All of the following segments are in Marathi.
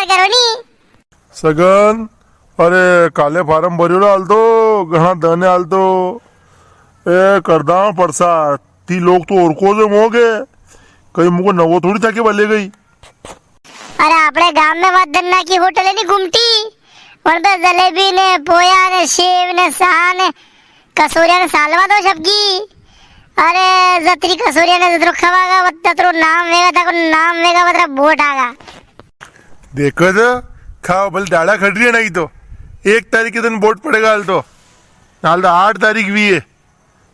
करवनी सगन अरे काले फार्म भरेलो आलतो घणा दने आलतो ए करदा पड़सा ती लोग तो ओरको जे मोगे कहीं मुको नवो थोड़ी था के बले गई। अरे अपने गांव में वदन्ना की होटल नहीं घूमती और तो जलेबी ने पोया ने सेव ने सा ने कसोरिया ने सालवा दो सबकी। अरे जत्री कसोरिया ने जत्रो खवागा वत्तरो नाम वेगा था को नाम वेगा वत्रा बोट आगा देखो तो खाओ भले डाड़ा खड़ी है नहीं तो 1 तारीख के दिन वोट पड़ेगा हाल तो 8 तारीख भी है।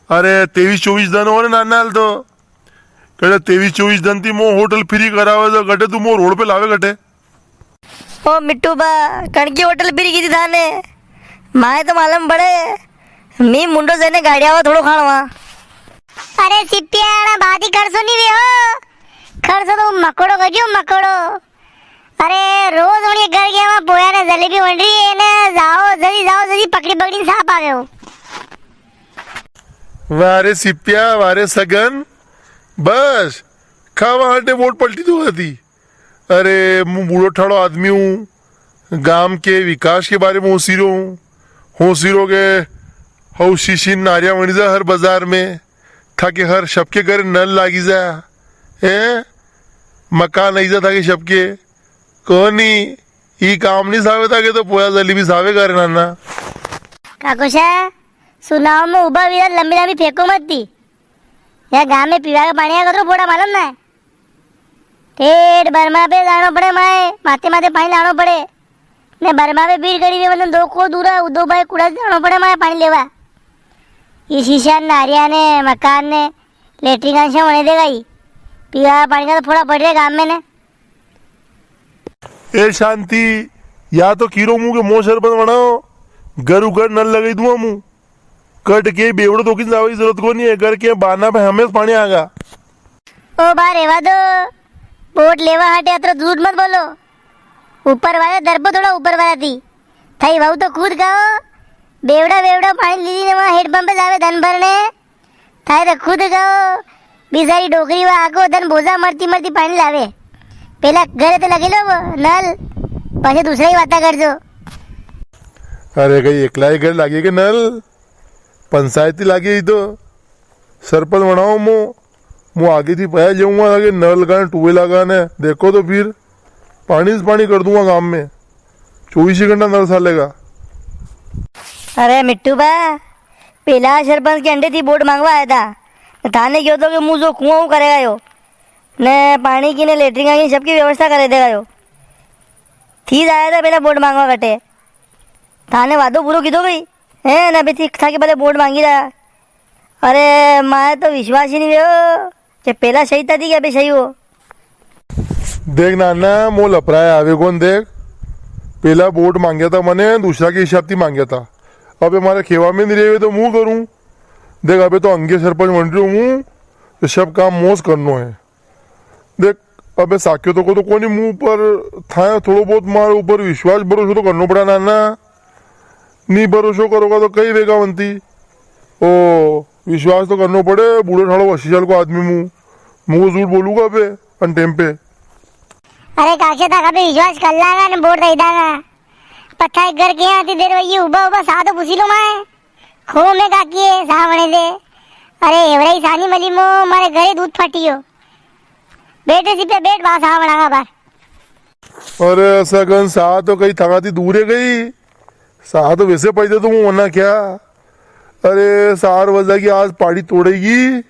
अरे 23-24 दिन हो रहे नाना हाल तो कटे 23-24 दिन थी मो होटल फ्री करावे तो गटे तू मो रोड पे लावे गटे। ओ मिट्टू बा कणकी होटल फ्री की थी थाने माए तो मालूम पड़े मी मुंडो से ने गाड़ी आवा थोड़ो खाणवा। अरे सिप्पिया बात ही करसो नहीं वे हो खरसो तो मकोड़ो गजो मकोड़ो। अरे रोज उन्हें घर गया वहाँ पोया ने जलेबी बन रही है ना जाओ जल्दी पकड़ी पकड़ी साफ आ गए हो। वारे सिप्पिया वारे सगन बस खावा हटे वोट पलटी तो थी। अरे मैं बूढ़ो ठाड़ो आदमी हूँ गांव के विकास के बारे में होशिरो के हौ शीशी नारिया बनी जा हर बाजार में था कि हर सबके घर नल लागी जा है मकान आई जा था कि सबके कोनी ई काम नहीं सावे था कि तो पोया जलेबी सावे करे नाना। काकुशा सुनाओ में उबा भी लंबी लंबी फेंको मत थी या गांव में पीवा का पानी आएगा तो बोड़ा मालूम ना ठेठ बर्मा पे लानो पड़े माए माथे माथे पानी लानो पड़े ने बर्मा पे भीड़ करी हुई मतलब 2 को दूरा दो भाई कुड़ा जानो पड़े माए पानी लेवा। ये शीशा नारिया ने मकान ने लेटरिन का होने देगा ही पीवा पानी का तो थोड़ा पड़ रहा गांव में ने। ए शांति या तो कीरो मुंह के मोह शरबत बनाओ घर उगर नल लगाई दूंगा मुंह कट के बेवड़ो तो की जरूरत को नहीं है घर के बाना पे हमें पानी आगा। ओ बा रेवा दो बोट लेवा हटे अत्र झूठ मत बोलो ऊपर वाले दर पर थोड़ा ऊपर वाला थी थई भाऊ तो खुद गाओ बेवड़ा पानी लीदी ने वहाँ हेडपंप पे जावे धन भरने थाई तो खुद गाओ बिसारी डोकरी वहाँ आगो धन बोझा मरती पानी लावे पहला घरे तो लगे लो वो नल पाछे दूसरा ही बाता कर जो। अरे कहीं एकला ही घर लागे के नल पंचायती लागे तो सरपंच बनाओ मो आगे थी पया जाऊंगा आगे नल लगाने टूबे लगाने देखो तो फिर पानी से पानी कर दूंगा गांव में 24 घंटा नल सालेगा। अरे मिट्टू बा पहला सरपंच के अंडे थी वोट मांगवा आया था थाने क्यों तो कि मुँह जो कुआं करेगा यो ने पानी की ने लेटरिन की सबकी व्यवस्था करे देगा यो थी आया था पहला वोट मांगवा कटे थाने वादो पूरो कीधो भाई है ना भी था कि पहले वोट मांगी रहा। अरे माए तो विश्वास ही नहीं हो कि पहला सही था थी क्या अभी सही हो। देख नाना मो लपराया आवे कौन देख पहला वोट मांगया था मैंने दूसरा के हिसाब से मांगया था अब हमारे खेवा में नहीं रहे तो मुँह करूँ देख अबे तो अंगे सरपंच बन रही हूँ तो सब काम मोस करनो है। देख अबे साक्यो तो को तो कोनी मुंह पर था थोड़ा बहुत मारे ऊपर विश्वास भरोसा तो करना पड़ा नाना नहीं भरोसा करोगा तो कई वेगा बनती ओ विश्वास तो करना पड़े बूढ़े ठाड़ो 80 साल को आदमी मुंह झूठ बोलूंगा अबे अन टाइम पे। अरे काके था कभी विश्वास कर लागा ने बोट दे दागा पत्थर घर के आती देर वही उबा साधो पुसी लो माए खो में काकी है सावणे दे। अरे एवढे सानी मली मो मारे घरे दूध फटियो बेटे सी पे बेट बा सावणा का बार। अरे सगन सा तो कहीं थकाती दूर गई सा तो वैसे पैदे तो मुँह वरना क्या। अरे 4 बजा की आज पाड़ी तोड़ेगी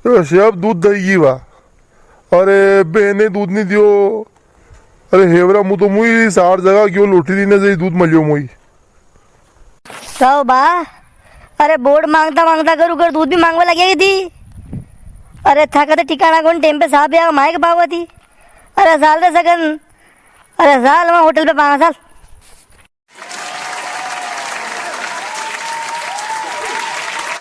तो सब दूध देगी वाह। अरे बहने दूध नहीं दियो अरे हेवरा मुँह तो मुई 4 जगह क्यों लोटी दीने से दूध मलियो मुई कहो बा अरे वोट मांगता कर दूध भी मांगवा लगेगी थी। अरे था कहते ठिकाना कौन टाइम पे साहब माए के पावा थी। अरे साल रे सगन अरे साल वहाँ होटल पे 5 साल